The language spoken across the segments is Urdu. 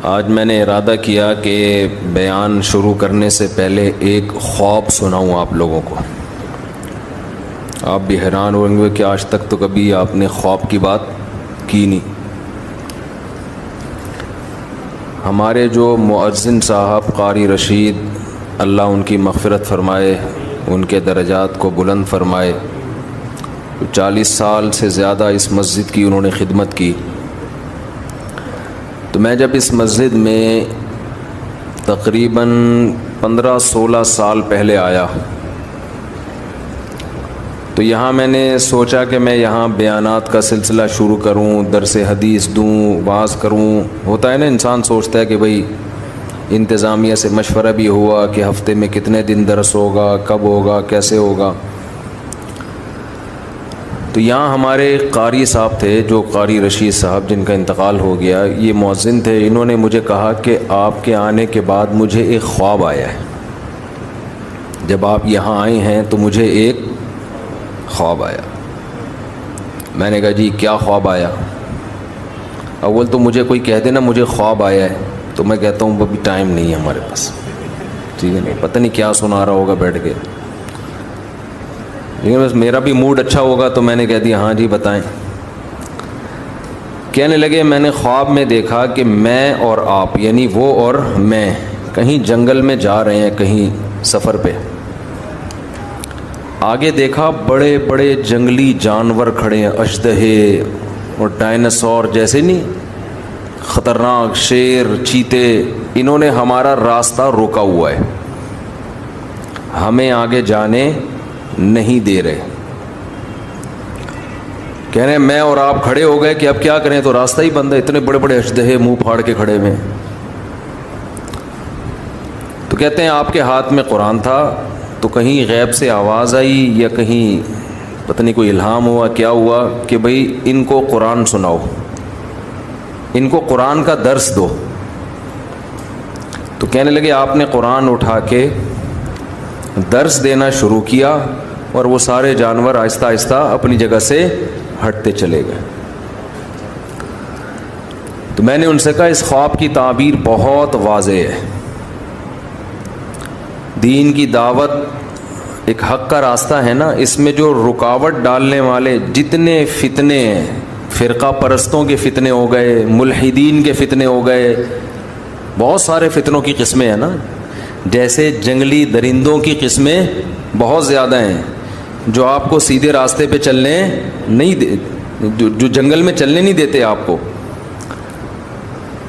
آج میں نے ارادہ کیا کہ بیان شروع کرنے سے پہلے ایک خواب سناؤں آپ لوگوں کو. آپ بھی حیران ہوئیں گے کہ آج تک تو کبھی آپ نے خواب کی بات کی نہیں. ہمارے جو مؤذن صاحب قاری رشید، اللہ ان کی مغفرت فرمائے، ان کے درجات کو بلند فرمائے، 40 سال سے زیادہ اس مسجد کی انہوں نے خدمت کی. تو میں جب اس مسجد میں تقریباً 15-16 سال پہلے آیا تو یہاں میں نے سوچا کہ میں یہاں بیانات کا سلسلہ شروع کروں، درس حدیث دوں، واعظ کروں. ہوتا ہے نا، انسان سوچتا ہے کہ بھئی انتظامیہ سے مشورہ بھی ہوا کہ ہفتے میں کتنے دن درس ہوگا، کب ہوگا، کیسے ہوگا. تو یہاں ہمارے قاری صاحب تھے، جو قاری رشید صاحب جن کا انتقال ہو گیا، یہ مؤذن تھے. انہوں نے مجھے کہا کہ آپ کے آنے کے بعد مجھے ایک خواب آیا ہے. جب آپ یہاں آئے ہیں تو مجھے ایک خواب آیا. میں نے کہا جی کیا خواب آیا؟ اول تو مجھے کوئی کہہ دینا مجھے خواب آیا ہے تو میں کہتا ہوں ابھی ٹائم نہیں ہے ہمارے پاس، ٹھیک ہے نا، پتہ نہیں کیا سنا رہا ہوگا بیٹھ کے. لیکن بس میرا بھی موڈ اچھا ہوگا تو میں نے کہہ دیا ہاں جی بتائیں. کہنے لگے میں نے خواب میں دیکھا کہ میں اور آپ، یعنی وہ اور میں، کہیں جنگل میں جا رہے ہیں، کہیں سفر پہ. آگے دیکھا بڑے بڑے جنگلی جانور کھڑے ہیں، اژدہے اور ڈائناسور جیسے، نہیں خطرناک، شیر، چیتے. انہوں نے ہمارا راستہ روکا ہوا ہے، ہمیں آگے جانے نہیں دے رہے. کہہ رہے ہیں میں اور آپ کھڑے ہو گئے کہ اب کیا کریں، تو راستہ ہی بند ہے، اتنے بڑے بڑے اژدہے منہ پھاڑ کے کھڑے ہوئے. تو کہتے ہیں آپ کے ہاتھ میں قرآن تھا، تو کہیں غیب سے آواز آئی یا کہیں پتہ نہیں کوئی الہام ہوا، کیا ہوا کہ بھئی ان کو قرآن سناؤ، ان کو قرآن کا درس دو. تو کہنے لگے آپ نے قرآن اٹھا کے درس دینا شروع کیا اور وہ سارے جانور آہستہ آہستہ اپنی جگہ سے ہٹتے چلے گئے. تو میں نے ان سے کہا اس خواب کی تعبیر بہت واضح ہے. دین کی دعوت ایک حق کا راستہ ہے نا، اس میں جو رکاوٹ ڈالنے والے جتنے فتنے ہیں، فرقہ پرستوں کے فتنے ہو گئے، ملحدین کے فتنے ہو گئے، بہت سارے فتنوں کی قسمیں ہیں نا. جیسے جنگلی درندوں کی قسمیں بہت زیادہ ہیں جو آپ کو سیدھے راستے پہ چلنے نہیں دے، جو جنگل میں چلنے نہیں دیتے آپ کو.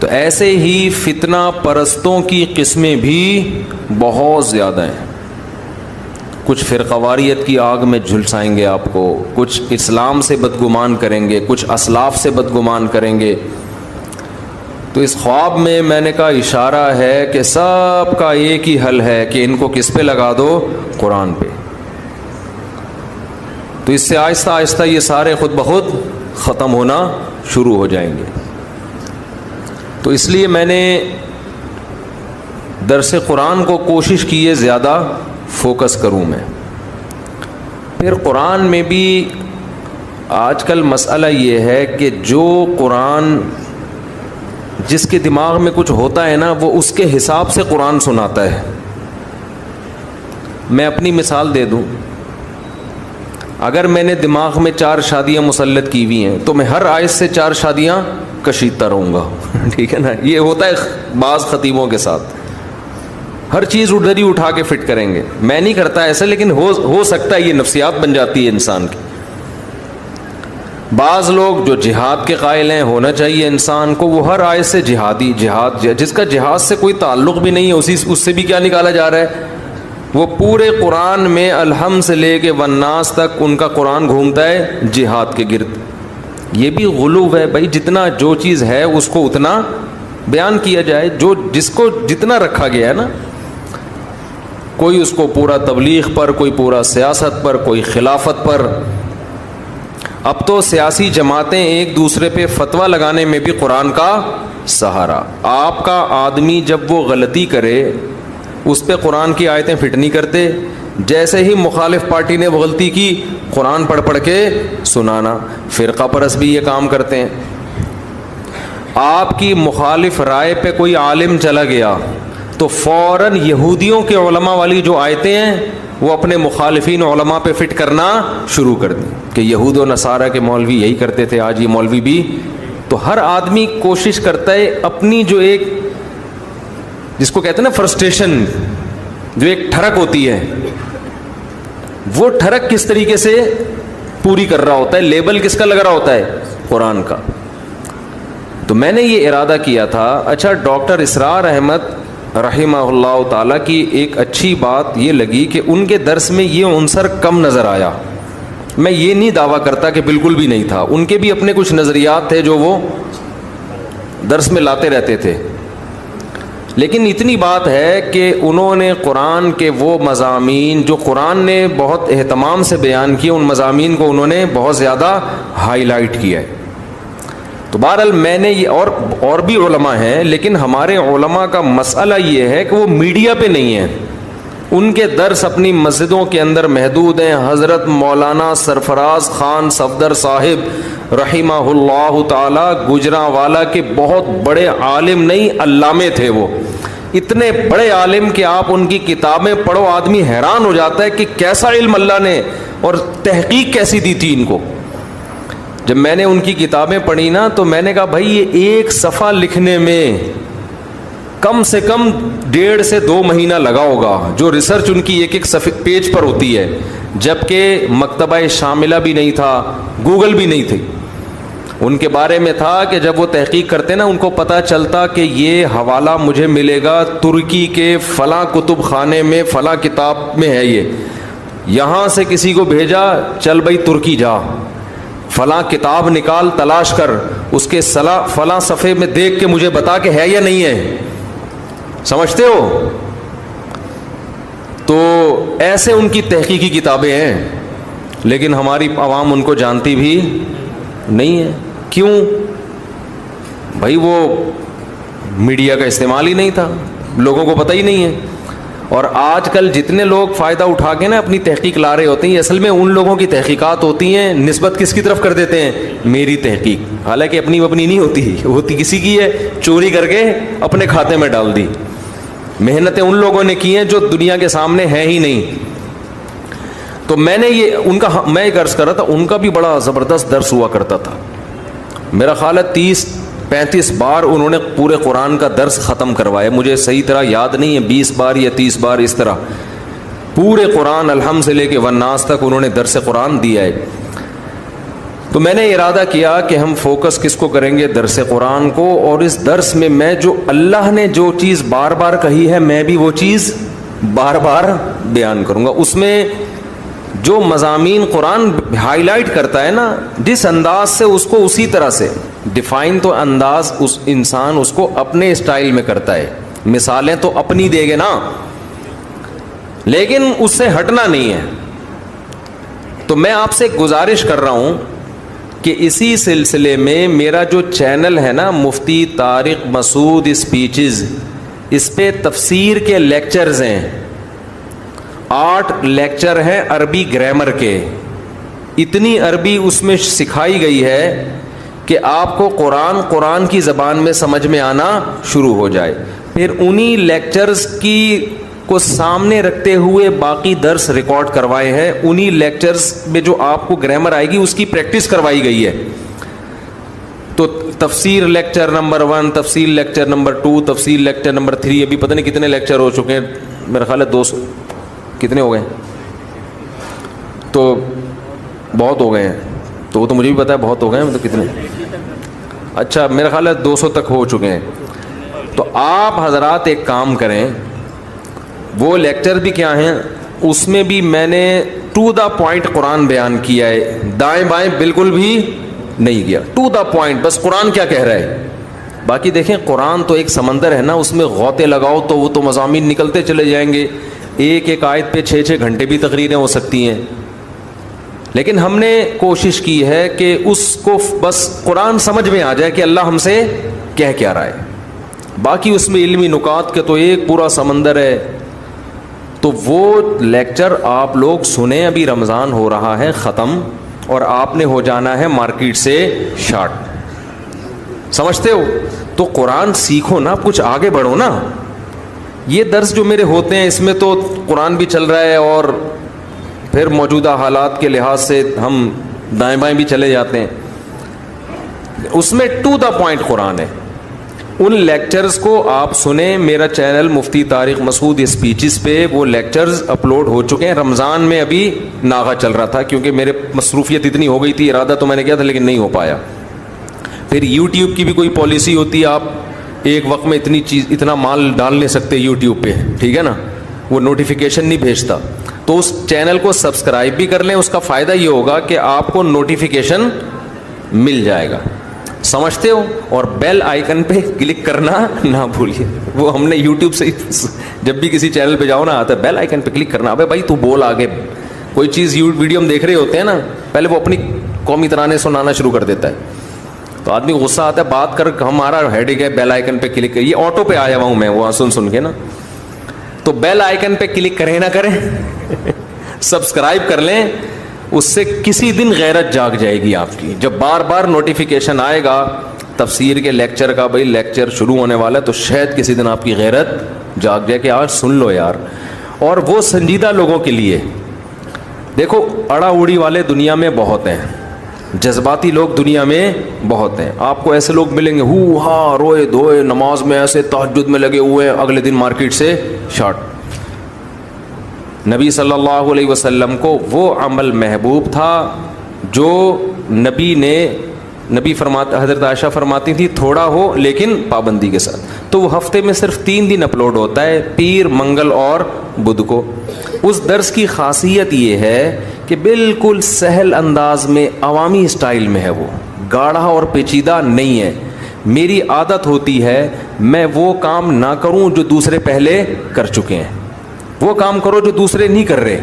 تو ایسے ہی فتنہ پرستوں کی قسمیں بھی بہت زیادہ ہیں. کچھ فرقواریت کی آگ میں جھلسائیں گے آپ کو، کچھ اسلام سے بدگمان کریں گے، کچھ اسلاف سے بدگمان کریں گے. تو اس خواب میں نے کہا اشارہ ہے کہ سب کا ایک ہی حل ہے کہ ان کو کس پہ لگا دو، قرآن پہ. تو اس سے آہستہ آہستہ یہ سارے خود بخود ختم ہونا شروع ہو جائیں گے. تو اس لیے میں نے درس قرآن کو کوشش کی ہے زیادہ فوکس کروں میں. پھر قرآن میں بھی آج کل مسئلہ یہ ہے کہ جو قرآن، جس کے دماغ میں کچھ ہوتا ہے نا، وہ اس کے حساب سے قرآن سناتا ہے. میں اپنی مثال دے دوں، اگر میں نے دماغ میں 4 شادیاں مسلط کی ہوئی ہیں تو میں ہر آیت سے 4 شادیاں کشیدتا رہوں گا. ٹھیک ہے نا، یہ ہوتا ہے بعض خطیبوں کے ساتھ، ہر چیز ادھر ہی اٹھا کے فٹ کریں گے. میں نہیں کرتا ایسا، لیکن ہو سکتا ہے یہ نفسیات بن جاتی ہے انسان کی. بعض لوگ جو جہاد کے قائل ہیں، ہونا چاہیے انسان کو، وہ ہر آیت سے جہاد، جس کا جہاد سے کوئی تعلق بھی نہیں ہے اس سے بھی کیا نکالا جا رہا ہے، وہ پورے قرآن میں الحمد سے لے کے والناس تک ان کا قرآن گھومتا ہے جہاد کے گرد. یہ بھی غلو ہے بھائی، جتنا جو چیز ہے اس کو اتنا بیان کیا جائے، جس کو جتنا رکھا گیا ہے نا. کوئی اس کو پورا تبلیغ پر، کوئی پورا سیاست پر، کوئی خلافت پر. اب تو سیاسی جماعتیں ایک دوسرے پہ فتویٰ لگانے میں بھی قرآن کا سہارا. آپ کا آدمی جب وہ غلطی کرے اس پہ قرآن کی آیتیں فٹ نہیں کرتے، جیسے ہی مخالف پارٹی نے وہ غلطی کی قرآن پڑھ کے سنانا. فرقہ پرست بھی یہ کام کرتے ہیں. آپ کی مخالف رائے پہ کوئی عالم چلا گیا تو فوراً یہودیوں کے علماء والی جو آیتیں ہیں وہ اپنے مخالفین علماء پہ فٹ کرنا شروع کر دیں کہ یہود و نصارہ کے مولوی یہی کرتے تھے، آج یہ مولوی بھی. تو ہر آدمی کوشش کرتا ہے اپنی جو ایک جس کو کہتے ہیں نا فرسٹریشن، جو ایک ٹھڑک ہوتی ہے، وہ ٹھڑک کس طریقے سے پوری کر رہا ہوتا ہے. لیبل کس کا لگ رہا ہوتا ہے؟ قرآن کا. تو میں نے یہ ارادہ کیا تھا. اچھا، ڈاکٹر اسرار احمد رحمہ اللہ تعالیٰ کی ایک اچھی بات یہ لگی کہ ان کے درس میں یہ عنصر کم نظر آیا. میں یہ نہیں دعویٰ کرتا کہ بالکل بھی نہیں تھا، ان کے بھی اپنے کچھ نظریات تھے جو وہ درس میں لاتے رہتے تھے، لیکن اتنی بات ہے کہ انہوں نے قرآن کے وہ مضامین جو قرآن نے بہت اہتمام سے بیان کیے، ان مضامین کو انہوں نے بہت زیادہ ہائی لائٹ کیا ہے. تو بہرحال میں نے یہ اور بھی علماء ہیں، لیکن ہمارے علماء کا مسئلہ یہ ہے کہ وہ میڈیا پہ نہیں ہیں. ان کے درس اپنی مسجدوں کے اندر محدود ہیں. حضرت مولانا سرفراز خان صفدر صاحب رحمہ اللہ تعالی گجرانوالہ کے بہت بڑے عالم نہیں علامے تھے. وہ اتنے بڑے عالم کہ آپ ان کی کتابیں پڑھو آدمی حیران ہو جاتا ہے کہ کیسا علم اللہ نے اور تحقیق کیسی دی تھی ان کو. جب میں نے ان کی کتابیں پڑھی نا تو میں نے کہا بھائی یہ ایک صفحہ لکھنے میں کم سے کم 1.5 سے 2 مہینہ لگا ہوگا، جو ریسرچ ان کی ایک پیج پر ہوتی ہے. جبکہ مکتبہ شاملہ بھی نہیں تھا، گوگل بھی نہیں تھی. ان کے بارے میں تھا کہ جب وہ تحقیق کرتے نا ان کو پتہ چلتا کہ یہ حوالہ مجھے ملے گا ترکی کے فلاں کتب خانے میں فلاں کتاب میں ہے، یہ یہاں سے کسی کو بھیجا، چل بھائی ترکی جا، فلاں کتاب نکال تلاش کر، اس کے فلاں صفحے میں دیکھ کے مجھے بتا کہ ہے یا نہیں ہے. سمجھتے ہو؟ تو ایسے ان کی تحقیقی کتابیں ہیں، لیکن ہماری عوام ان کو جانتی بھی نہیں ہے. کیوں؟ بھائی وہ میڈیا کا استعمال ہی نہیں تھا، لوگوں کو پتہ ہی نہیں ہے. اور آج کل جتنے لوگ فائدہ اٹھا کے نا اپنی تحقیق لا رہے ہوتے ہیں، اصل میں ان لوگوں کی تحقیقات ہوتی ہیں، نسبت کس کی طرف کر دیتے ہیں؟ میری تحقیق. حالانکہ اپنی نہیں ہوتی کسی کی ہے، چوری کر کے اپنے کھاتے میں ڈال دی. محنتیں ان لوگوں نے کی ہیں جو دنیا کے سامنے ہے ہی نہیں. تو میں نے یہ ان کا میں ایک عرض کر رہا تھا، ان کا بھی بڑا زبردست درس ہوا کرتا تھا. میرا خیال ہے 30-35 بار انہوں نے پورے قرآن کا درس ختم کروایا. مجھے صحیح طرح یاد نہیں ہے، 20 بار یا 30 بار اس طرح پورے قرآن الحمد سے لے کے والناس تک انہوں نے درس قرآن دیا ہے. تو میں نے ارادہ کیا کہ ہم فوکس کس کو کریں گے؟ درس قرآن کو. اور اس درس میں جو اللہ نے جو چیز بار بار کہی ہے میں بھی وہ چیز بار بار بیان کروں گا. اس میں جو مضامین قرآن ہائی لائٹ کرتا ہے نا، جس انداز سے اس کو اسی طرح سے ڈیفائن، تو انداز اس انسان اس کو اپنے اسٹائل میں کرتا ہے. مثالیں تو اپنی دے گے نا، لیکن اس سے ہٹنا نہیں ہے. تو میں آپ سے گزارش کر رہا ہوں کہ اسی سلسلے میں میرا جو چینل ہے نا مفتی طارق مسعود اسپیچز، اس پہ تفسیر کے لیکچرز ہیں. 8 لیکچر ہیں عربی گرامر کے. اتنی عربی اس میں سکھائی گئی ہے کہ آپ کو قرآن کی زبان میں سمجھ میں آنا شروع ہو جائے. پھر انہی لیکچرز کو سامنے رکھتے ہوئے باقی درس ریکارڈ کروائے ہیں. انہی لیکچرز میں جو آپ کو گرامر آئے گی اس کی پریکٹس کروائی گئی ہے. تو تفسیر لیکچر نمبر 1، تفسیر لیکچر نمبر 2، تفسیر لیکچر نمبر 3، ابھی پتہ نہیں کتنے لیکچر ہو چکے ہیں، میرا خیال ہے 200 کتنے ہو گئے، تو بہت ہو گئے ہیں. تو وہ تو مجھے بھی پتا ہے بہت ہو گئے ہیں، مطلب کتنے، اچھا میرا خیال ہے 200 تک ہو چکے ہیں. تو آپ حضرات ایک کام کریں، وہ لیکچر بھی کیا ہیں اس میں بھی میں نے ٹو دا پوائنٹ قرآن بیان کیا ہے، دائیں بائیں بالکل بھی نہیں کیا. ٹو دا پوائنٹ، بس قرآن کیا کہہ رہا ہے. باقی دیکھیں قرآن تو ایک سمندر ہے نا، اس میں غوطے لگاؤ تو وہ تو مضامین نکلتے چلے جائیں گے. ایک آیت پہ 6-6 گھنٹے بھی تقریریں ہو سکتی ہیں. لیکن ہم نے کوشش کی ہے کہ اس کو بس قرآن سمجھ میں آ جائے کہ اللہ ہم سے کہہ کیا رہا ہے. باقی اس میں علمی نکات کے تو ایک پورا سمندر ہے. تو وہ لیکچر آپ لوگ سنیں. ابھی رمضان ہو رہا ہے ختم، اور آپ نے ہو جانا ہے مارکیٹ سے شارٹ. سمجھتے ہو؟ تو قرآن سیکھو نا، کچھ آگے بڑھو نا. یہ درس جو میرے ہوتے ہیں اس میں تو قرآن بھی چل رہا ہے اور پھر موجودہ حالات کے لحاظ سے ہم دائیں بائیں بھی چلے جاتے ہیں. اس میں ٹو دا پوائنٹ قرآن ہے. ان لیکچرز کو آپ سنیں. میرا چینل مفتی طارق مسعود اسپیچز پہ وہ لیکچرز اپلوڈ ہو چکے ہیں. رمضان میں ابھی ناغہ چل رہا تھا کیونکہ میرے مصروفیت اتنی ہو گئی تھی, ارادہ تو میں نے کیا تھا لیکن نہیں ہو پایا. پھر یوٹیوب کی بھی کوئی پالیسی ہوتی ہے, آپ ایک وقت میں اتنا مال ڈال نہیں سکتے یوٹیوب پہ, ٹھیک ہے نا, وہ نوٹیفیکیشن نہیں بھیجتا. تو اس چینل کو سبسکرائب بھی کر لیں. اس کا فائدہ یہ ہوگا کہ آپ کو نوٹیفیکیشن مل جائے گا. سمجھتے ہو؟ اور بیل آئیکن پہ کلک کرنا نہ بھولیے. وہ ہم نے یوٹیوب سے جب بھی کسی چینل پہ جاؤ نا آتا ہے بیل آئیکن پہ کلک کرنا. ابے بھائی تو بول آگے. کوئی چیز ویڈیو ہم دیکھ رہے ہوتے ہیں نا, پہلے وہ اپنی قومی ترانے سنانا شروع کر دیتا ہے تو آدمی غصہ آتا ہے, بات کر ہمارا ہیڈک ہے, بیل آئیکن پہ کلک کر. یہ آٹو پہ آیا ہوا ہوں میں وہ سن کے نا. تو بیل آئیکن پہ کلک کریں نہ کریں, سبسکرائب کر لیں. اس سے کسی دن غیرت جاگ جائے گی آپ کی. جب بار بار نوٹیفیکیشن آئے گا تفسیر کے لیکچر کا, بھائی لیکچر شروع ہونے والا ہے, تو شاید کسی دن آپ کی غیرت جاگ جائے کہ آج سن لو یار. اور وہ سنجیدہ لوگوں کے لیے. دیکھو اڑا اڑی والے دنیا میں بہت ہیں, جذباتی لوگ دنیا میں بہت ہیں. آپ کو ایسے لوگ ملیں گے ہو ہاں روئے دھوئے نماز میں ایسے تہجد میں لگے ہوئے ہیں, اگلے دن مارکیٹ سے شارٹ. نبی صلی اللہ علیہ وسلم کو وہ عمل محبوب تھا جو نبی فرماتا, حضرت عائشہ فرماتی تھی تھوڑا ہو لیکن پابندی کے ساتھ. تو وہ ہفتے میں صرف 3 دن اپلوڈ ہوتا ہے, پیر, منگل اور بدھ کو. اس درس کی خاصیت یہ ہے کہ بالکل سہل انداز میں عوامی اسٹائل میں ہے, وہ گاڑھا اور پیچیدہ نہیں ہے. میری عادت ہوتی ہے میں وہ کام نہ کروں جو دوسرے پہلے کر چکے ہیں, وہ کام کرو جو دوسرے نہیں کر رہے.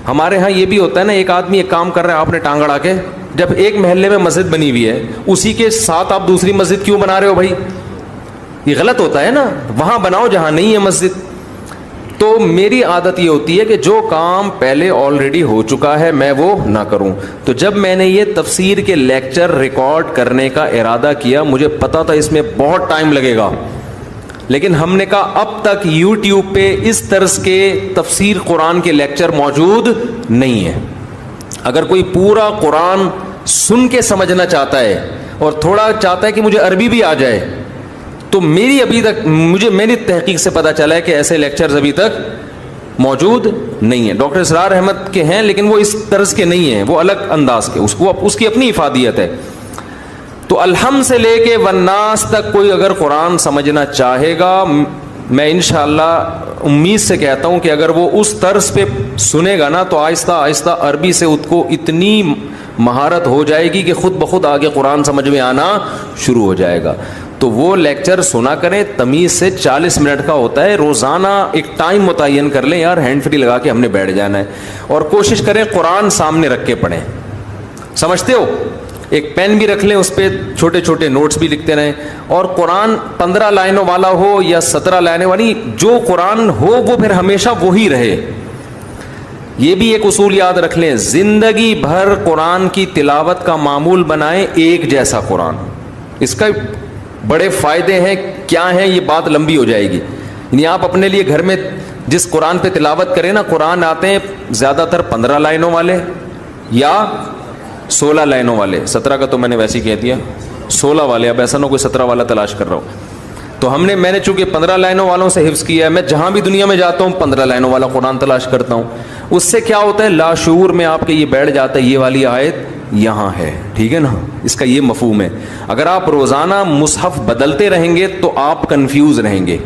ہمارے ہاں یہ بھی ہوتا ہے نا, ایک آدمی ایک کام کر رہا ہے, آپ نے ٹانگ اڑا کے, جب ایک محلے میں مسجد بنی ہوئی ہے اسی کے ساتھ آپ دوسری مسجد کیوں بنا رہے ہو بھائی؟ یہ غلط ہوتا ہے نا. وہاں بناؤ جہاں نہیں ہے مسجد. تو میری عادت یہ ہوتی ہے کہ جو کام پہلے آلریڈی ہو چکا ہے میں وہ نہ کروں. تو جب میں نے یہ تفسیر کے لیکچر ریکارڈ کرنے کا ارادہ کیا, مجھے پتا تھا اس میں بہت ٹائم لگے گا, لیکن ہم نے کہا اب تک یوٹیوب پہ اس طرز کے تفسیر قرآن کے لیکچر موجود نہیں ہیں. اگر کوئی پورا قرآن سن کے سمجھنا چاہتا ہے اور تھوڑا چاہتا ہے کہ مجھے عربی بھی آ جائے, تو میری تحقیق سے پتہ چلا ہے کہ ایسے لیکچرز ابھی تک موجود نہیں ہیں. ڈاکٹر اسرار احمد کے ہیں لیکن وہ اس طرز کے نہیں ہیں, وہ الگ انداز کے, اس کی اپنی افادیت ہے. تو الحمد سے لے کے والناس تک کوئی اگر قرآن سمجھنا چاہے گا, میں انشاءاللہ امید سے کہتا ہوں کہ اگر وہ اس طرز پہ سنے گا نا تو آہستہ آہستہ عربی سے اس کو اتنی مہارت ہو جائے گی کہ خود بخود آگے قرآن سمجھ میں آنا شروع ہو جائے گا. تو وہ لیکچر سنا کریں, تمیز سے 40 منٹ کا ہوتا ہے. روزانہ ایک ٹائم متعین کر لیں یار, ہینڈ فری لگا کے ہم نے بیٹھ جانا ہے, اور کوشش کریں قرآن سامنے رکھ کے پڑھیں. سمجھتے ہو؟ ایک پین بھی رکھ لیں, اس پہ چھوٹے چھوٹے نوٹس بھی لکھتے رہیں. اور قرآن 15 لائنوں والا ہو یا 17 لائنوں والی, جو قرآن ہو وہ پھر ہمیشہ وہی رہے. یہ بھی ایک اصول یاد رکھ لیں, زندگی بھر قرآن کی تلاوت کا معمول بنائیں ایک جیسا قرآن. اس کا بڑے فائدے ہیں, کیا ہیں یہ بات لمبی ہو جائے گی. یعنی آپ اپنے لیے گھر میں جس قرآن پہ تلاوت کریں نا, قرآن آتے ہیں زیادہ تر 15 لائنوں والے یا 16 لائنوں والے. 17 کا تو میں نے ویسے ہی کہہ دیا, 16 والے. اب ایسا نہ کوئی 17 والا تلاش کر رہا ہوں. تو میں نے چونکہ 15 لائنوں والوں سے حفظ کیا ہے, میں جہاں بھی دنیا میں جاتا ہوں 15 لائنوں والا قرآن تلاش کرتا ہوں. اس سے کیا ہوتا ہے, لاشعور میں آپ کے یہ بیٹھ جاتا ہے یہ والی آیت یہاں ہے, ٹھیک ہے نا. اس کا یہ مفہوم ہے. اگر آپ روزانہ مصحف بدلتے رہیں گے تو آپ کنفیوز رہیں گے,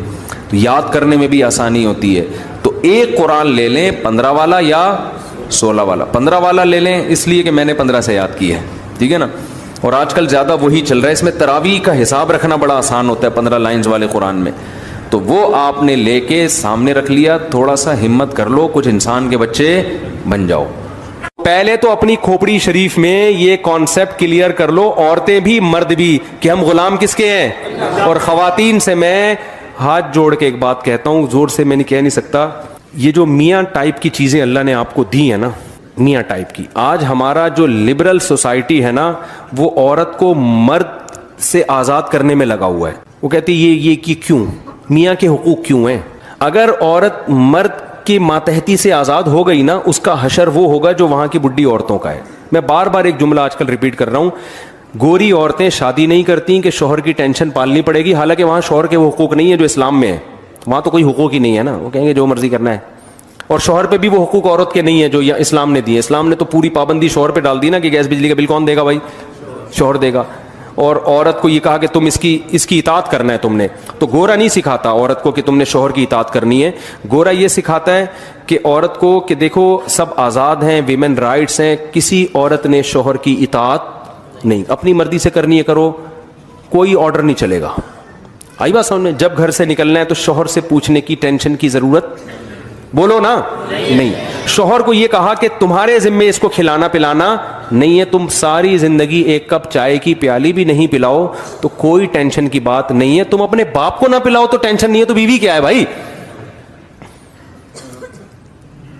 تو یاد کرنے میں بھی آسانی ہوتی ہے. تو ایک قرآن لے لیں 15 والا یا 16 والا. 15 والا لے لیں اس لیے کہ میں نے 15 سے یاد کی ہے, ٹھیک ہے نا. اور آج کل زیادہ وہی چل رہا ہے. اس میں تراویح کا حساب رکھنا بڑا آسان ہوتا ہے 15 لائنز والے قرآن میں. تو وہ آپ نے لے کے سامنے رکھ لیا. تھوڑا سا ہمت کر لو, کچھ انسان کے بچے بن جاؤ. پہلے تو اپنی کھوپڑی شریف میں یہ کانسیپٹ کلیئر کر لو, عورتیں بھی مرد بھی, کہ ہم غلام کس کے ہیں. اور خواتین سے میں ہاتھ جوڑ کے ایک بات کہتا ہوں, زور سے میں نہیں کہہ نہیں سکتا, یہ جو میاں ٹائپ کی چیزیں اللہ نے آپ کو دی ہیں نا, میاں ٹائپ کی, آج ہمارا جو لبرل سوسائٹی ہے نا, وہ عورت کو مرد سے آزاد کرنے میں لگا ہوا ہے. وہ کہتی یہ کیوں, میاں کے حقوق کیوں ہیں؟ اگر عورت مرد کی ماتحتی سے آزاد ہو گئی نا, اس کا حشر وہ ہوگا جو وہاں کی بڈھی عورتوں کا ہے. میں بار بار ایک جملہ آج کل ریپیٹ کر رہا ہوں, گوری عورتیں شادی نہیں کرتی کہ شوہر کی ٹینشن پالنی پڑے گی, حالانکہ وہاں شوہر کے وہ حقوق نہیں ہے جو اسلام میں ہے. وہاں تو کوئی حقوق ہی نہیں ہے نا, وہ کہیں گے جو مرضی کرنا ہے. اور شوہر پہ بھی وہ حقوق عورت کے نہیں ہے جو اسلام نے دیے. اسلام نے تو پوری پابندی شوہر پہ ڈال دی نا کہ گیس بجلی کا بل کون دے گا بھائی, شوہر دے گا. اور عورت کو یہ کہا کہ تم اس کی اطاعت کرنا ہے تم نے. تو گورا نہیں سکھاتا عورت کو کہ تم نے شوہر کی اطاعت کرنی ہے. گورا یہ سکھاتا ہے کہ عورت کو کہ دیکھو سب آزاد ہیں, ویمن رائٹس ہیں, کسی عورت نے شوہر کی اطاعت نہیں, اپنی مرضی سے کرنی ہے کرو, کوئی آرڈر نہیں چلے گا. آئی بات سمجھ میں؟ جب گھر سے نکلنا ہے تو شوہر سے پوچھنے کی ٹینشن کی ضرورت, بولو نا, نہیں. شوہر کو یہ کہا کہ تمہارے ذمے اس کو کھلانا پلانا نہیں ہے, تم ساری زندگی ایک کپ چائے کی پیالی بھی نہیں پلاؤ تو کوئی ٹینشن کی بات نہیں ہے. تم اپنے باپ کو نہ پلاؤ تو ٹینشن نہیں ہے, تو بیوی کیا ہے بھائی؟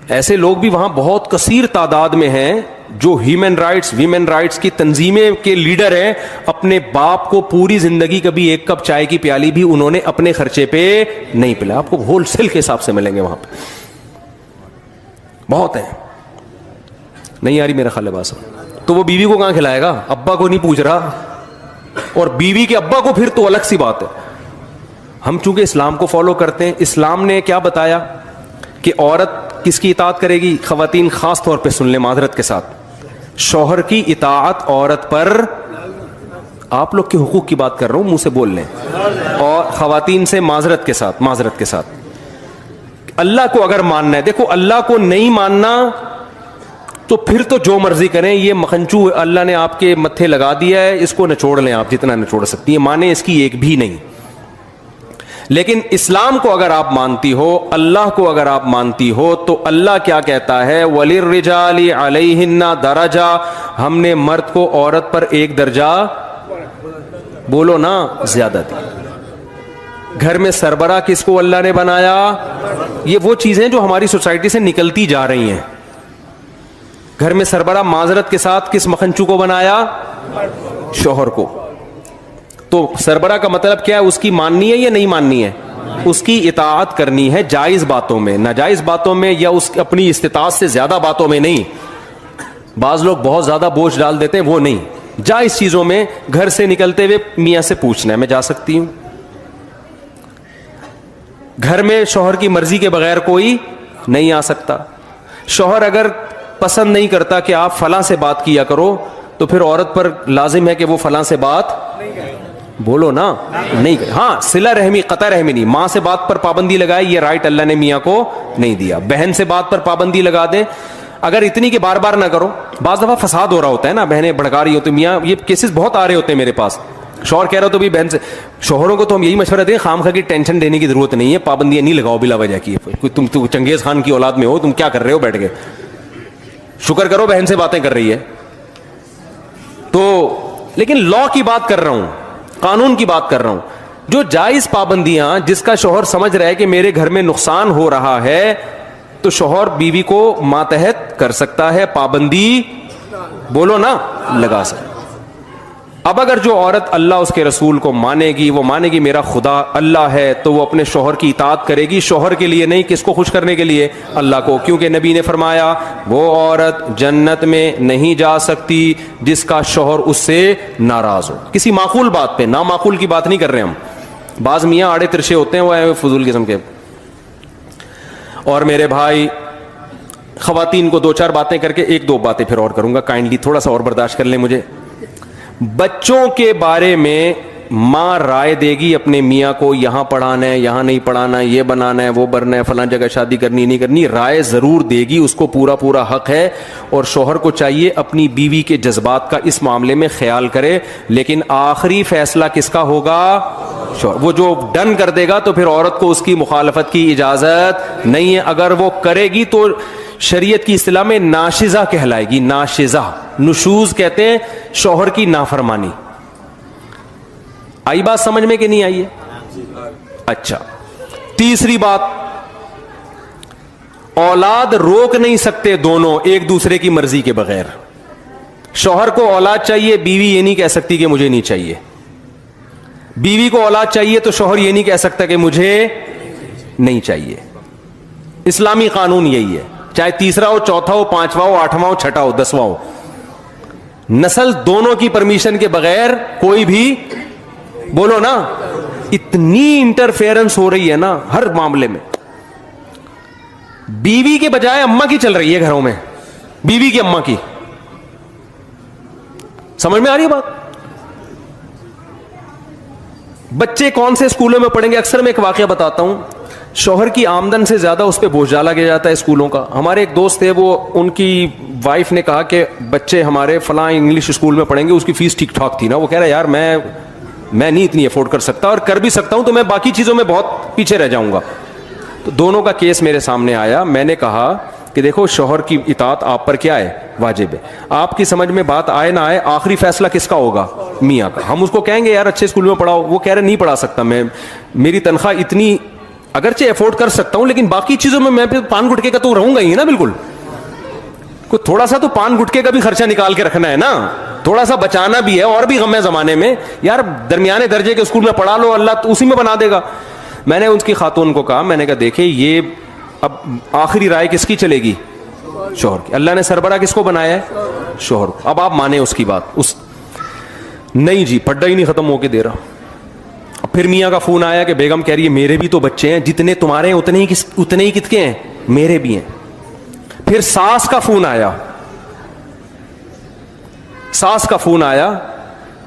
ایسے لوگ بھی وہاں بہت کثیر تعداد میں ہیں جو ہیومن رائٹس ویمن رائٹس کی تنظیمیں کے لیڈر ہیں. اپنے باپ کو پوری زندگی کبھی ایک کپ چائے کی پیالی بھی انہوں نے اپنے خرچے پہ نہیں پلایا. آپ کو ہول سیل کے حساب سے ملیں گے وہاں پہ, بہت ہیں. نہیں آ رہی میرا خیال ہے بات. تو وہ بیوی کو کہاں کھلائے گا؟ ابا کو نہیں پوچھ رہا, اور بیوی کے ابا کو پھر تو الگ سی بات ہے. ہم چونکہ اسلام کو فالو کرتے ہیں, اسلام نے کیا بتایا کہ عورت کس کی اطاعت کرے گی؟ خواتین خاص طور پہ سن لیں معذرت کے ساتھ, شوہر کی اطاعت عورت پر, آپ لوگ کے حقوق کی بات کر رہا ہوں, منہ سے بول لیں, اور خواتین سے معذرت کے ساتھ اللہ کو اگر ماننا ہے, دیکھو اللہ کو نہیں ماننا تو پھر تو جو مرضی کریں, یہ مکھنچو اللہ نے آپ کے متھے لگا دیا ہے, اس کو نچوڑ لیں آپ جتنا نچوڑ سکتی ہیں, مانیں اس کی ایک بھی نہیں. لیکن اسلام کو اگر آپ مانتی ہو, اللہ کو اگر آپ مانتی ہو, تو اللہ کیا کہتا ہے؟ وَلِلرِّجَالِ عَلَيْهِنَّ دَرَجَةٌ, ہم نے مرد کو عورت پر ایک درجہ, بولو نا, زیادہ دی. گھر میں سربراہ کس کو اللہ نے بنایا؟ یہ وہ چیزیں جو ہماری سوسائٹی سے نکلتی جا رہی ہیں. گھر میں سربراہ معذرت کے ساتھ کس مکھنچو کو بنایا؟ شوہر کو. تو سربراہ کا مطلب کیا ہے؟ اس کی ماننی ہے یا نہیں ماننی ہے؟ اس کی اطاعت کرنی ہے, جائز باتوں میں, ناجائز باتوں میں یا اس اپنی استطاعت سے زیادہ باتوں میں نہیں. بعض لوگ بہت زیادہ بوجھ ڈال دیتے ہیں, وہ نہیں. جائز چیزوں میں گھر سے نکلتے ہوئے میاں سے پوچھنا ہے میں جا سکتی ہوں. گھر میں شوہر کی مرضی کے بغیر کوئی نہیں آ سکتا. شوہر اگر پسند نہیں کرتا کہ آپ فلاں سے بات کیا کرو, تو پھر عورت پر لازم ہے کہ وہ فلاں سے بات, بولو نا, نہیں کرے. ہاں صلہ رحمی, قطع رحمی نہیں, ماں سے بات پر پابندی لگائے, یہ رائٹ اللہ نے میاں کو نہیں دیا. بہن سے بات پر پابندی لگا دیں, اگر اتنی کہ بار بار نہ کرو. بعض دفعہ فساد ہو رہا ہوتا ہے نا, بہنیں بھڑکا رہی ہوتی, میاں یہ کیسز بہت آ رہے ہوتے ہیں میرے پاس. شوہر کہہ رہا تو بھی بہن سے, شوہروں کو تو ہم یہی مشورہ دیں, خام خواہ کی ٹینشن دینے کی ضرورت نہیں ہے, پابندیاں نہیں لگاؤ بلا وجہ کی. تم چنگیز خان کی اولاد میں ہو, تم کیا کر رہے ہو بیٹھ کے؟ شکر کرو بہن سے باتیں کر رہی ہے تو. لیکن لا کی بات کر رہا ہوں, قانون کی بات کر رہا ہوں. جو جائز پابندیاں جس کا شوہر سمجھ رہا ہے کہ میرے گھر میں نقصان ہو رہا ہے, تو شوہر بیوی کو ماتحت کر سکتا ہے, پابندی, بولو نا, لگا سکتا. اب اگر جو عورت اللہ اس کے رسول کو مانے گی, وہ مانے گی میرا خدا اللہ ہے, تو وہ اپنے شوہر کی اطاعت کرے گی, شوہر کے لیے نہیں, کس کو خوش کرنے کے لیے؟ اللہ کو. کیونکہ نبی نے فرمایا وہ عورت جنت میں نہیں جا سکتی جس کا شوہر اس سے ناراض ہو. کسی معقول بات پہ, نامعقول کی بات نہیں کر رہے ہم. بعض میاں آڑے ترشے ہوتے ہیں, وہ فضول قسم کے. اور میرے بھائی, خواتین کو دو چار باتیں کر کے, ایک دو باتیں پھر اور کروں گا, کائنڈلی تھوڑا سا اور برداشت کر لیں مجھے. بچوں کے بارے میں ماں رائے دے گی اپنے میاں کو, یہاں پڑھانا ہے, یہاں نہیں پڑھانا, یہ بنانا ہے, وہ بننا ہے, فلاں جگہ شادی کرنی نہیں کرنی, رائے ضرور دے گی, اس کو پورا پورا حق ہے. اور شوہر کو چاہیے اپنی بیوی کے جذبات کا اس معاملے میں خیال کرے, لیکن آخری فیصلہ کس کا ہوگا؟ شوہر. وہ جو ڈن کر دے گا تو پھر عورت کو اس کی مخالفت کی اجازت نہیں ہے. اگر وہ کرے گی تو شریعت کی اصطلاح میں ناشزہ کہلائے گی, ناشزہ. نشوز کہتے ہیں شوہر کی نافرمانی. آئی بات سمجھ میں کہ نہیں آئی ہے؟ اچھا, تیسری بات, اولاد روک نہیں سکتے دونوں ایک دوسرے کی مرضی کے بغیر. شوہر کو اولاد چاہیے, بیوی یہ نہیں کہہ سکتی کہ مجھے نہیں چاہیے. بیوی کو اولاد چاہیے تو شوہر یہ نہیں کہہ سکتا کہ مجھے نہیں چاہیے. اسلامی قانون یہی ہے, چاہے تیسرا ہو, چوتھا ہو, پانچواں ہو, آٹھواں ہو, چھٹا ہو, دسواں ہو, نسل دونوں کی پرمیشن کے بغیر کوئی بھی, بولو نا, اتنی انٹرفیئرنس ہو رہی ہے نا ہر معاملے میں. بیوی کے بجائے اماں کی چل رہی ہے گھروں میں, بیوی کی اماں کی. سمجھ میں آ رہی ہے بات؟ بچے کون سے اسکولوں میں پڑھیں گے؟ اکثر میں ایک واقعہ بتاتا ہوں, شوہر کی آمدن سے زیادہ اس پہ بوجھ ڈالا گیا جاتا ہے اسکولوں کا. ہمارے ایک دوست تھے, وہ ان کی وائف نے کہا کہ بچے ہمارے فلاں انگلش اسکول میں پڑھیں گے, اس کی فیس ٹھیک ٹھاک تھی نا. وہ کہہ رہا ہے یار میں نہیں اتنی افورڈ کر سکتا, اور کر بھی سکتا ہوں تو میں باقی چیزوں میں بہت پیچھے رہ جاؤں گا. تو دونوں کا کیس میرے سامنے آیا. میں نے کہا کہ دیکھو شوہر کی اطاعت آپ پر کیا ہے, واجب ہے. آپ کی سمجھ میں بات آئے نہ آئے, آخری فیصلہ کس کا ہوگا؟ میاں کا. ہم اس کو کہیں گے یار اچھے اسکول میں پڑھاؤ, وہ کہہ رہے نہیں پڑھا سکتا میں, میری تنخواہ اتنی, اگرچہ افورڈ کر سکتا ہوں لیکن باقی چیزوں میں پھر پان گٹکے کا تو رہوں گا ہی نا. بالکل, کوئی تھوڑا سا تو پان گٹکے کا بھی خرچہ نکال کے رکھنا ہے نا, تھوڑا سا بچانا بھی ہے. اور بھی غم ہے زمانے میں یار, درمیانے درجے کے اسکول میں پڑھا لو, اللہ تو اسی میں بنا دے گا. میں نے اس کی خاتون کو کہا, میں نے کہا دیکھیں یہ اب آخری رائے کس کی چلے گی؟ شوہر کی. اللہ نے سربراہ کس کو بنایا ہے؟ شوہر کو. اب آپ مانیں اس کی بات. اس نہیں جی, پڈا ہی نہیں ختم ہو کے دے رہا. پھر میاں کا فون آیا کہ بیگم کہہ رہی ہے میرے بھی تو بچے ہیں, جتنے تمہارے ہیں اتنے ہی کس کے ہیں, میرے بھی ہیں. پھر ساس کا فون آیا, ساس کا فون آیا,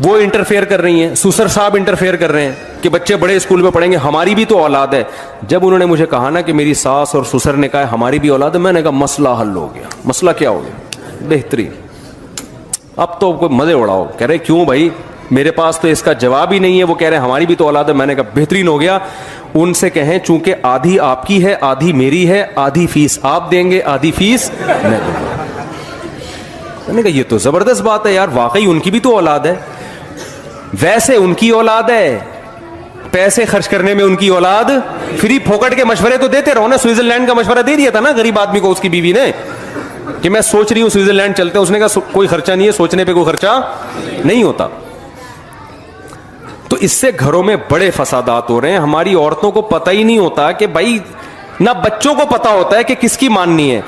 وہ انٹرفیئر کر رہی ہیں, سسر صاحب انٹرفیئر کر رہے ہیں کہ بچے بڑے اسکول میں پڑھیں گے, ہماری بھی تو اولاد ہے. جب انہوں نے مجھے کہا نا کہ میری ساس اور سسر نے کہا ہماری بھی اولاد ہے, میں نے کہا مسئلہ حل ہو گیا. مسئلہ کیا ہو گیا؟ بہترین. اب تو کوئی مزے اڑاؤ. کہہ رہے کیوں بھائی, میرے پاس تو اس کا جواب ہی نہیں ہے. وہ کہہ رہے ہیں ہماری بھی تو اولاد ہے. میں نے کہا بہترین ہو گیا. ان سے کہیں چونکہ آدھی آپ کی ہے, آدھی میری ہے, آدھی فیس آپ دیں گے, آدھی فیس میں دوں گا. میں نے کہا یہ تو زبردست بات ہے یار, واقعی ان کی بھی تو اولاد ہے. ویسے ان کی اولاد ہے, پیسے خرچ کرنے میں ان کی اولاد. فری پھوکٹ کے مشورے تو دیتے رہو نا. سوئٹزرلینڈ کا مشورہ دے دیا تھا نا غریب آدمی کو اس کی بیوی نے کہ میں سوچ رہی ہوں سوئٹزرلینڈ چلتے. اس نے کہا کوئی خرچہ نہیں ہے, سوچنے پہ کوئی خرچہ نہیں ہوتا. تو اس سے گھروں میں بڑے فسادات ہو رہے ہیں. ہماری عورتوں کو پتہ ہی نہیں ہوتا کہ بھائی, نہ بچوں کو پتہ ہوتا ہے کہ کس کی ماننی ہے.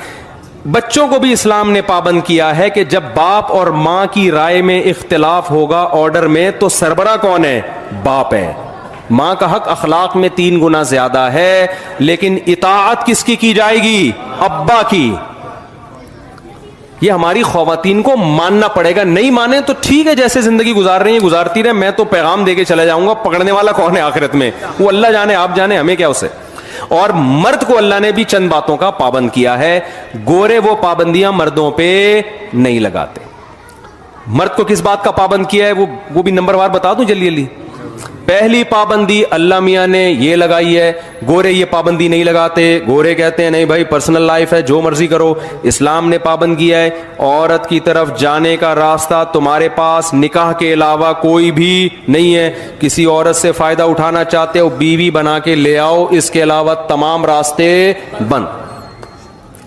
بچوں کو بھی اسلام نے پابند کیا ہے کہ جب باپ اور ماں کی رائے میں اختلاف ہوگا آرڈر میں, تو سربراہ کون ہے؟ باپ ہے. ماں کا حق اخلاق میں 3 گنا زیادہ ہے, لیکن اطاعت کس کی جائے گی؟ ابا کی. یہ ہماری خواتین کو ماننا پڑے گا. نہیں مانے تو ٹھیک ہے, جیسے زندگی گزار رہی ہیں گزارتی رہے. میں تو پیغام دے کے چلا جاؤں گا, پکڑنے والا کون ہے آخرت میں؟ وہ اللہ جانے, آپ جانے, ہمیں کیا اسے. اور مرد کو اللہ نے بھی چند باتوں کا پابند کیا ہے. گورے وہ پابندیاں مردوں پہ نہیں لگاتے. مرد کو کس بات کا پابند کیا ہے وہ بھی نمبر وار بتا دوں جلدی جلدی. پہلی پابندی اللہ میاں نے یہ لگائی ہے, گورے یہ پابندی نہیں لگاتے. گورے کہتے ہیں نہیں بھائی پرسنل لائف ہے, جو مرضی کرو. اسلام نے پابند کیا ہے عورت کی طرف جانے کا راستہ تمہارے پاس نکاح کے علاوہ کوئی بھی نہیں ہے. کسی عورت سے فائدہ اٹھانا چاہتے ہو بیوی بنا کے لے آؤ, اس کے علاوہ تمام راستے بند.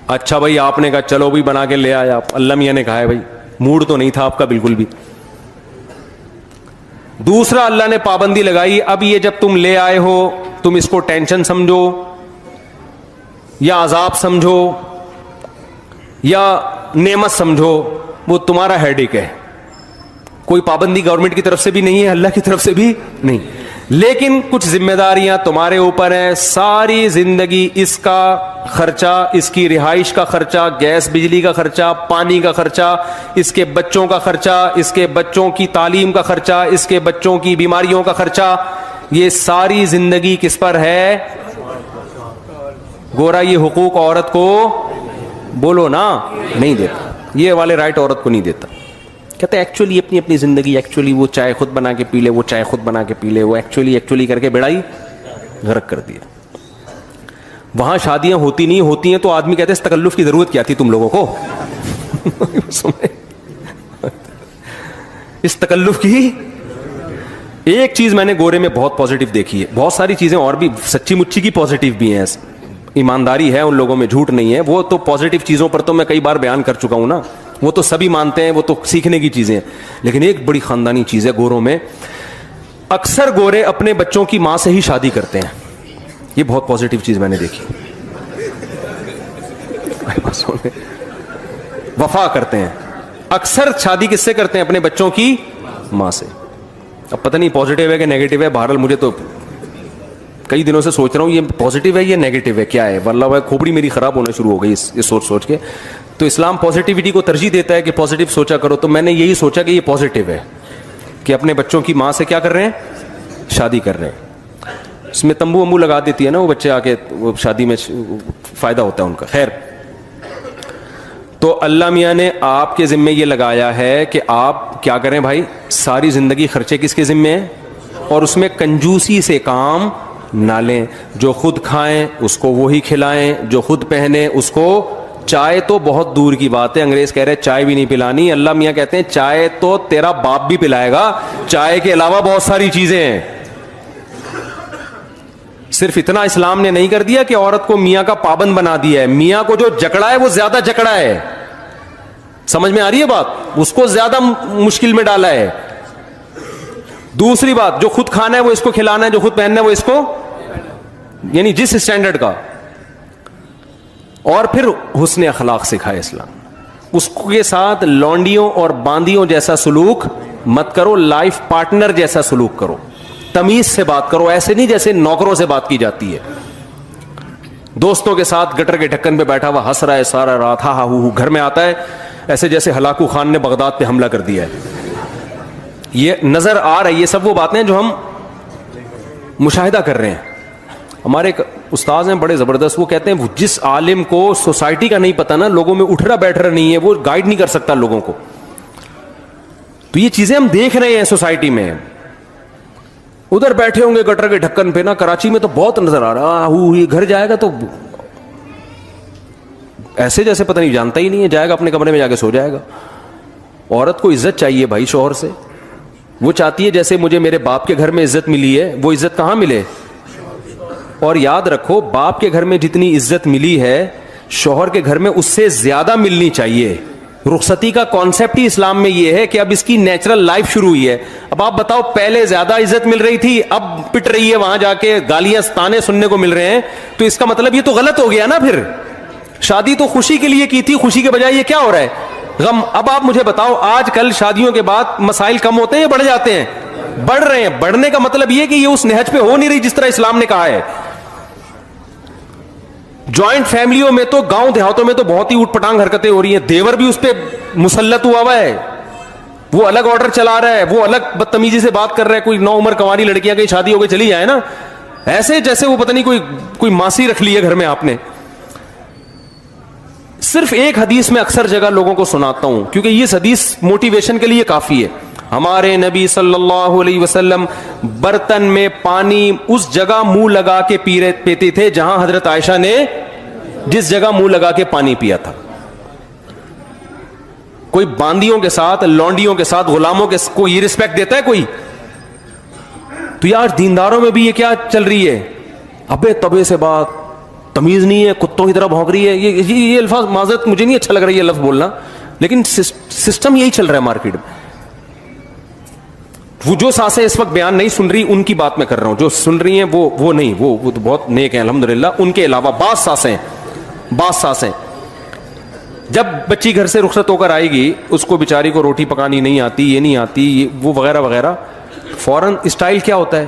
اچھا بھائی آپ نے کہا چلو بھی بنا کے لے آیا, اللہ میاں نے کہا ہے بھائی موڈ تو نہیں تھا آپ کا بالکل بھی. دوسرا اللہ نے پابندی لگائی, اب یہ جب تم لے آئے ہو تم اس کو ٹینشن سمجھو یا عذاب سمجھو یا نعمت سمجھو, وہ تمہارا ہیڈیک ہے. کوئی پابندی گورنمنٹ کی طرف سے بھی نہیں ہے, اللہ کی طرف سے بھی نہیں, لیکن کچھ ذمہ داریاں تمہارے اوپر ہیں. ساری زندگی اس کا خرچہ, اس کی رہائش کا خرچہ, گیس بجلی کا خرچہ, پانی کا خرچہ, اس کے بچوں کا خرچہ, اس کے بچوں کی تعلیم کا خرچہ, اس کے بچوں کی بیماریوں کا خرچہ, یہ ساری زندگی کس پر ہے؟ گورا یہ حقوق عورت کو بولو نا نہیں دیتا, یہ والے رائٹ عورت کو نہیں دیتا. کہتے ہیں ایکچولی اپنی اپنی زندگی, ایکچولی وہ چائے خود بنا کے پی لے, وہ چائے خود بنا کے پی لے, وہ ایکچولی کر کے بیڑائی غرق کر دیا. وہاں شادیاں ہوتی نہیں, ہوتی ہیں تو آدمی کہتے ہیں اس تکلف کی ضرورت کیا تھی تم لوگوں کو. اس تکلف کی ایک چیز میں نے گورے میں بہت پازیٹیو دیکھی ہے. بہت ساری چیزیں اور بھی سچی مچی کی پازیٹیو بھی ہیں, ایمانداری ہے ان لوگوں میں, جھوٹ نہیں ہے. وہ تو پازیٹیو چیزوں پر تو میں کئی بار بیان کر چکا ہوں نا, وہ تو سبھی مانتے ہیں, وہ تو سیکھنے کی چیزیں ہیں. لیکن ایک بڑی خاندانی چیز ہے گوروں میں, اکثر گورے اپنے بچوں کی ماں سے ہی شادی کرتے ہیں. یہ بہت پازیٹیو چیز میں نے دیکھی. وفا کرتے ہیں. اکثر شادی کس سے کرتے ہیں؟ اپنے بچوں کی ماں سے. اب پتہ نہیں پازیٹیو ہے کہ نیگیٹو ہے, بہرحال مجھے تو کئی دنوں سے سوچ رہا ہوں یہ پازیٹیو ہے یا نیگیٹو ہے, کیا ہے. واللہ بھائی کھوپڑی میری خراب ہونا شروع ہو گئی اس سوچ کے. تو اسلام پازیٹیوٹی کو ترجیح دیتا ہے کہ پازیٹیو سوچا کرو. تو میں نے یہی سوچا کہ یہ پازیٹیو ہے کہ اپنے بچوں کی ماں سے کیا کر رہے ہیں؟ شادی کر رہے ہیں. اس میں تمبو ومبو لگا دیتی ہے نا وہ بچے آ کے, وہ شادی میں فائدہ ہوتا ہے ان کا. خیر, تو اللہ میاں نے آپ کے ذمے یہ لگایا ہے کہ آپ کیا کریں بھائی, ساری زندگی خرچے کس کے ذمے ہیں, اور اس میں کنجوسی سے کام نہ لیں. جو خود کھائیں اس کو وہی کھلائیں, جو خود پہنے اس کو. چائے تو بہت دور کی بات ہے, انگریز کہہ رہے چائے بھی نہیں پلانی. اللہ میاں کہتے ہیں چائے تو تیرا باپ بھی پلائے گا, چائے کے علاوہ بہت ساری چیزیں ہیں. صرف اتنا اسلام نے نہیں کر دیا کہ عورت کو میاں کا پابند بنا دیا ہے, میاں کو جو جکڑا ہے وہ زیادہ جکڑا ہے. سمجھ میں آ رہی ہے بات؟ اس کو زیادہ مشکل میں ڈالا ہے. دوسری بات, جو خود کھانا ہے وہ اس کو کھلانا ہے, جو خود پہننا ہے وہ اس کو, یعنی جس اسٹینڈرڈ کا. اور پھر حسن اخلاق سکھائے اسلام. اس کے ساتھ لونڈیوں اور باندیوں جیسا سلوک مت کرو, لائف پارٹنر جیسا سلوک کرو, تمیز سے بات کرو. ایسے نہیں جیسے نوکروں سے بات کی جاتی ہے. دوستوں کے ساتھ گٹر کے ڈھکن پہ بیٹھا ہوا ہنس رہا ہے سارا رات, ہا ہا ہو, گھر میں آتا ہے ایسے جیسے ہلاکو خان نے بغداد پہ حملہ کر دیا ہے. یہ نظر آ رہا ہے. یہ سب وہ باتیں جو ہم مشاہدہ کر رہے ہیں. ہمارے ایک استاذ ہیں بڑے زبردست, وہ کہتے ہیں جس عالم کو سوسائٹی کا نہیں پتا نا, لوگوں میں اٹھ رہا بیٹھ رہا نہیں ہے, وہ گائیڈ نہیں کر سکتا لوگوں کو. تو یہ چیزیں ہم دیکھ رہے ہیں سوسائٹی میں. ادھر بیٹھے ہوں گے گٹر کے ڈھکن پہ نا, کراچی میں تو بہت نظر آ رہا, یہ گھر جائے گا تو ایسے جیسے پتہ نہیں جانتا ہی نہیں ہے, جائے گا اپنے کمرے میں جا کے سو جائے گا. عورت کو عزت چاہیے بھائی شوہر سے. وہ چاہتی ہے جیسے مجھے میرے باپ کے گھر میں عزت ملی ہے, وہ عزت کہاں ملے. اور یاد رکھو, باپ کے گھر میں جتنی عزت ملی ہے شوہر کے گھر میں اس سے زیادہ ملنی چاہیے. رخصتی کا کانسیپٹ ہی اسلام میں یہ ہے کہ اب اس کی نیچرل لائف شروع ہوئی ہے. اب آپ بتاؤ, پہلے زیادہ عزت مل رہی تھی, اب پٹ رہی ہے, وہاں جا کے گالیاں تانے سننے کو مل رہے ہیں, تو اس کا مطلب یہ تو غلط ہو گیا نا. پھر شادی تو خوشی کے لیے کی تھی, خوشی کے بجائے یہ کیا ہو رہا ہے, غم. اب آپ مجھے بتاؤ, آج کل شادیوں کے بعد مسائل کم ہوتے ہیں یا بڑھ جاتے ہیں؟ بڑھ رہے ہیں. بڑھنے کا مطلب یہ کہ یہ اس نہج پہ ہو نہیں رہی جس طرح اسلام نے کہا ہے. جوائنٹ فیملیوں میں تو, گاؤں دیہاتوں میں تو بہت ہی اوٹ پٹانگ حرکتیں ہو رہی ہیں. دیور بھی اس پہ مسلط ہوا ہے, وہ الگ آرڈر چلا رہا ہے, وہ الگ بدتمیزی سے بات کر رہا ہے. کوئی نو عمر کنواری لڑکیاں کی شادی ہو گئی چلی جائے نا, ایسے جیسے وہ پتہ نہیں کوئی ماسی رکھ لی ہے گھر میں آپ نے. صرف ایک حدیث میں اکثر جگہ لوگوں کو سناتا ہوں کیونکہ یہ حدیث موٹیویشن کے لیے کافی ہے. ہمارے نبی صلی اللہ علیہ وسلم برتن میں پانی اس جگہ منہ لگا کے پیتے تھے جہاں حضرت عائشہ نے جس جگہ منہ لگا کے پانی پیا تھا. کوئی باندیوں کے ساتھ, لونڈیوں کے ساتھ, غلاموں کے کوئی یہ رسپیکٹ دیتا ہے کوئی؟ تو یار دینداروں میں بھی یہ کیا چل رہی ہے, ابے تبے سے بات, تمیز نہیں ہے, کتوں کی طرح بھونک رہی ہے. یہ الفاظ معذرت مجھے نہیں اچھا لگ رہا ہے یہ لفظ بولنا, لیکن سسٹم یہی چل رہا ہے مارکیٹ میں. وہ جو سانسیں اس وقت بیان نہیں سن رہی ان کی بات میں کر رہا ہوں, جو سن رہی ہیں وہ نہیں, وہ تو بہت نیک ہیں الحمدللہ. ان کے علاوہ بعض سانسیں جب بچی گھر سے رخصت ہو کر آئے گی, اس کو بیچاری کو روٹی پکانی نہیں آتی, یہ نہیں آتی, وہ وغیرہ وغیرہ, فوراً اسٹائل کیا ہوتا ہے,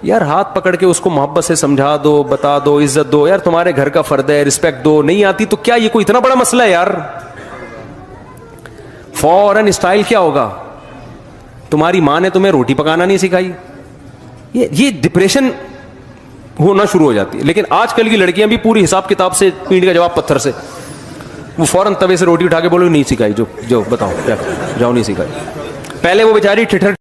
یار ہاتھ پکڑ کے اس کو محبت سے سمجھا دو, بتا دو, عزت دو, یار تمہارے گھر کا فرد ہے, رسپیکٹ دو. نہیں آتی تو کیا یہ کوئی اتنا بڑا مسئلہ ہے یار؟ فوراً اسٹائل کیا ہوگا, تمہاری ماں نے تمہیں روٹی پکانا نہیں سکھائی. یہ ڈپریشن ہونا شروع ہو جاتی ہے. لیکن آج کل کی لڑکیاں بھی پوری حساب کتاب سے پینٹ کا جواب پتھر سے, وہ فوراً توے سے روٹی اٹھا کے بولو نہیں سکھائی, جو بتاؤ کیا, جاؤ نہیں سکھائی. پہلے وہ بیچاری ٹھٹر